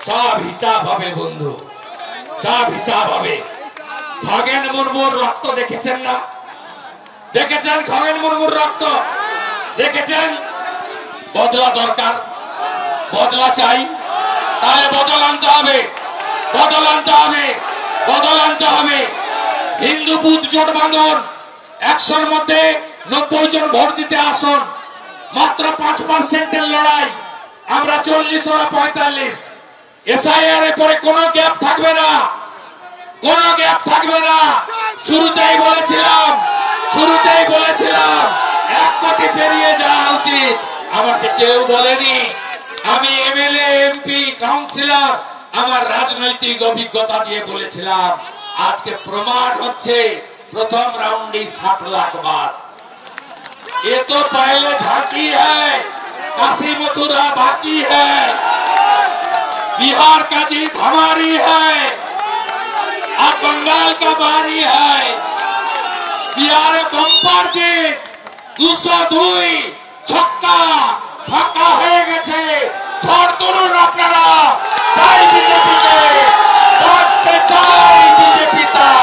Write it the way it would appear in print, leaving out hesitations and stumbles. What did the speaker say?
সব হিসাব হবে বন্ধু, সব হিসাব হবে। খগেন মুর্মুর রক্ত দেখেছেন না? দেখেছেন খগেন মুর্মুর রক্ত? দেখেছেন? বদলা দরকার, বদলা চাই, তাহলে বদল আনতে হবে, বদল আনতে হবে, বদল আনতে হবে। হিন্দু বুথ জোট বাঁধন, 100-র মধ্যে 90 জন ভোট দিতে আসুন। মাত্র 5%-এর লড়াই, আমরা 40 ওরা 45। এসআইআর এর পরে কোনো গ্যাপ থাকবে না, কোনো গ্যাপ থাকবে না। শুরুতেই বলেছিলাম, শুরুতেই বলেছিলাম 1 কোটি পেরিয়ে যাওয়া উচিত। আমাকে কেউ বলেনি, আমি এমএলএ, এমপি, কাউন্সিলর আমার রাজনৈতিক অভিজ্ঞতা দিয়ে বলেছিলাম। আজকে প্রমাণ হচ্ছে, প্রথম রাউন্ডে 60 লাখ बात। ये तो पहले झांकी है, काशी मथुरा बाकी है। बिहार का जीत हमारी है, अब बंगाल का बारी है। बिहारे बम्पर जीत, 202 ছক্কা ফাঁকা হয়ে গেছে। ঝড় তুলুন আপনারা।